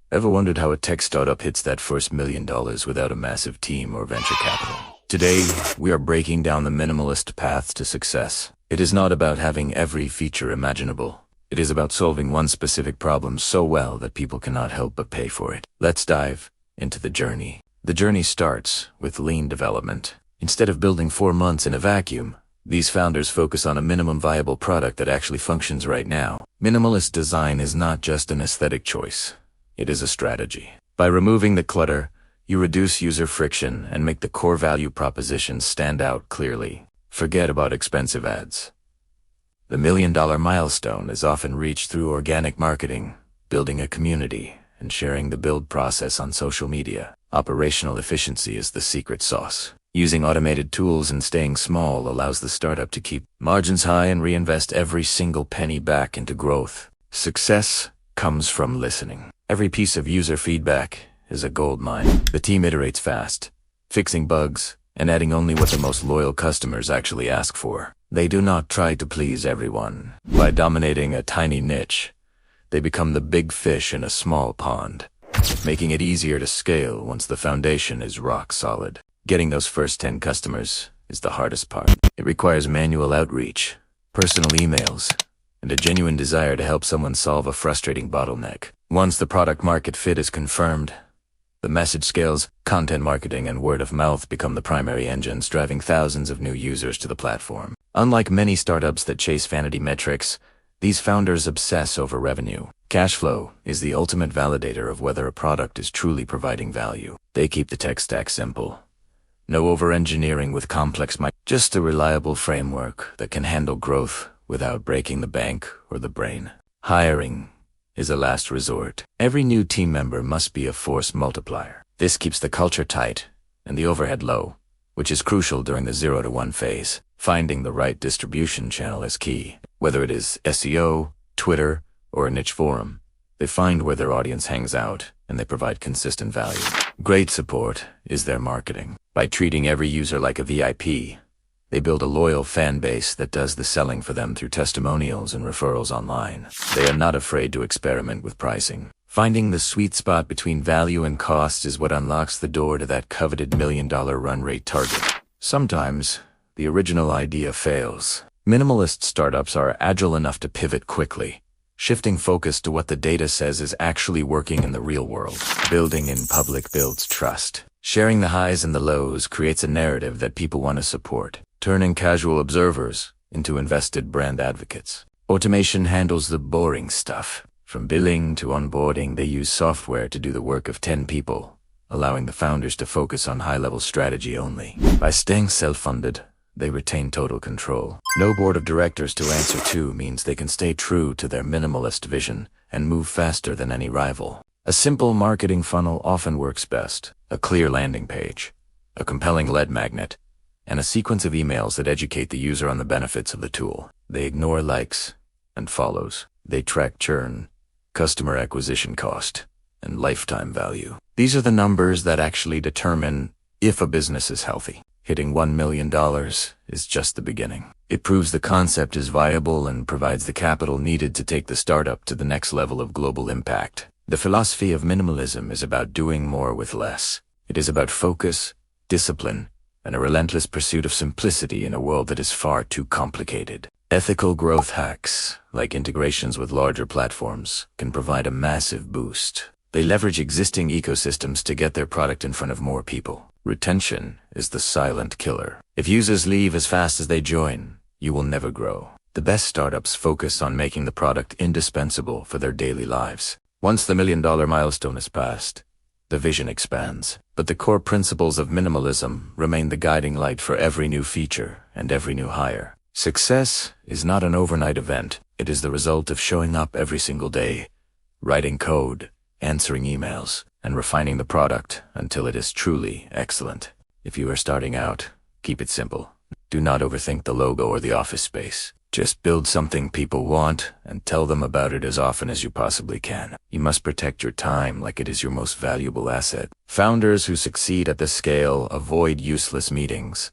Ever wondered how a tech startup hits that first $1 million without a massive team or venture capital? Today, we are breaking down the minimalist path to success. It is not about having every feature imaginable. It is about solving one specific problem so well that people cannot help but pay for it. Let's dive into the journey. The journey starts with lean development. Instead of building 4 months in a vacuum, these founders focus on a minimum viable product that actually functions right now. Minimalist design is not just an aesthetic choice. It is a strategy. By removing the clutter, you reduce user friction and make the core value proposition stand out clearly. Forget about expensive ads. The $1 million milestone is often reached through organic marketing, building a community, and sharing the build process on social media. Operational efficiency is the secret sauce. Using automated tools and staying small allows the startup to keep margins high and reinvest every single penny back into growth. Success comes from listening. Every piece of user feedback is a gold mine. The team iterates fast, fixing bugs and adding only what the most loyal customers actually ask for. They do not try to please everyone. By dominating a tiny niche, they become the big fish in a small pond, making it easier to scale once the foundation is rock solid. Getting those first 10 customers is the hardest part. It requires manual outreach, personal emails, and a genuine desire to help someone solve a frustrating bottleneck. Once the product market fit is confirmed, the message scales, content marketing and word of mouth become the primary engines driving thousands of new users to the platform. Unlike many startups that chase vanity metrics, these founders obsess over revenue. Cash flow is the ultimate validator of whether a product is truly providing value. They keep the tech stack simple. No over-engineering with complex just a reliable framework that can handle growth without breaking the bank or the brain. Hiring is a last resort. Every new team member must be a force multiplier. This keeps the culture tight and the overhead low, which is crucial during the 0 to 1 phase. Finding the right distribution channel is key. Whether it is SEO, Twitter, or a niche forum, they find where their audience hangs out and they provide consistent value. Great support is their marketing. By treating every user like a VIP, they build a loyal fan base that does the selling for them through testimonials and referrals online. They are not afraid to experiment with pricing. Finding the sweet spot between value and cost is what unlocks the door to that coveted $1 million run rate target. Sometimes, the original idea fails. Minimalist startups are agile enough to pivot quickly, shifting focus to what the data says is actually working in the real world. Building in public builds trust. Sharing the highs and the lows creates a narrative that people want to support, turning casual observers into invested brand advocates. Automation handles the boring stuff. From billing to onboarding, they use software to do the work of 10 people, allowing the founders to focus on high-level strategy only. By staying self-funded, they retain total control. No board of directors to answer to means they can stay true to their minimalist vision and move faster than any rival. A simple marketing funnel often works best. A clear landing page, a compelling lead magnet, and a sequence of emails that educate the user on the benefits of the tool. They ignore likes and follows. They track churn, customer acquisition cost, and lifetime value. These are the numbers that actually determine if a business is healthy. Hitting $1 million is just the beginning. It proves the concept is viable and provides the capital needed to take the startup to the next level of global impact. The philosophy of minimalism is about doing more with less. It is about focus, discipline, and a relentless pursuit of simplicity in a world that is far too complicated. Ethical growth hacks, like integrations with larger platforms, can provide a massive boost. They leverage existing ecosystems to get their product in front of more people. Retention is the silent killer. If users leave as fast as they join, you will never grow. The best startups focus on making the product indispensable for their daily lives. Once the $1 million milestone is passed, the vision expands. But the core principles of minimalism remain the guiding light for every new feature and every new hire. Success is not an overnight event. It is the result of showing up every single day, writing code, answering emails, and refining the product until it is truly excellent. If you are starting out, keep it simple. Do not overthink the logo or the office space. Just build something people want and tell them about it as often as you possibly can. You must protect your time like it is your most valuable asset. Founders who succeed at this scale avoid useless meetings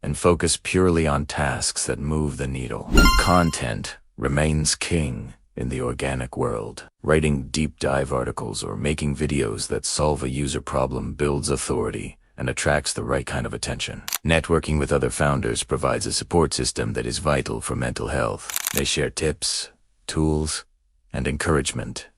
and focus purely on tasks that move the needle. Content remains king, in the organic world. Writing deep dive articles or making videos that solve a user problem builds authority and attracts the right kind of attention. Networking with other founders provides a support system that is vital for mental health. They share tips, tools, and encouragement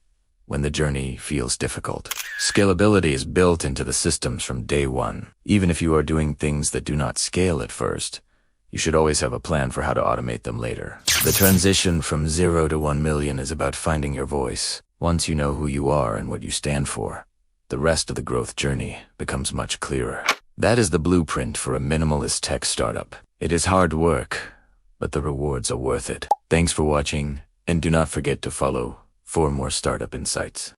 when the journey feels difficult. Scalability is built into the systems from day one. Even if you are doing things that do not scale at first, you should always have a plan for how to automate them later. The transition from 0 to 1 million is about finding your voice. Once you know who you are and what you stand for, the rest of the growth journey becomes much clearer. That is the blueprint for a minimalist tech startup. It is hard work, but the rewards are worth it. Thanks for watching, and do not forget to follow for more startup insights.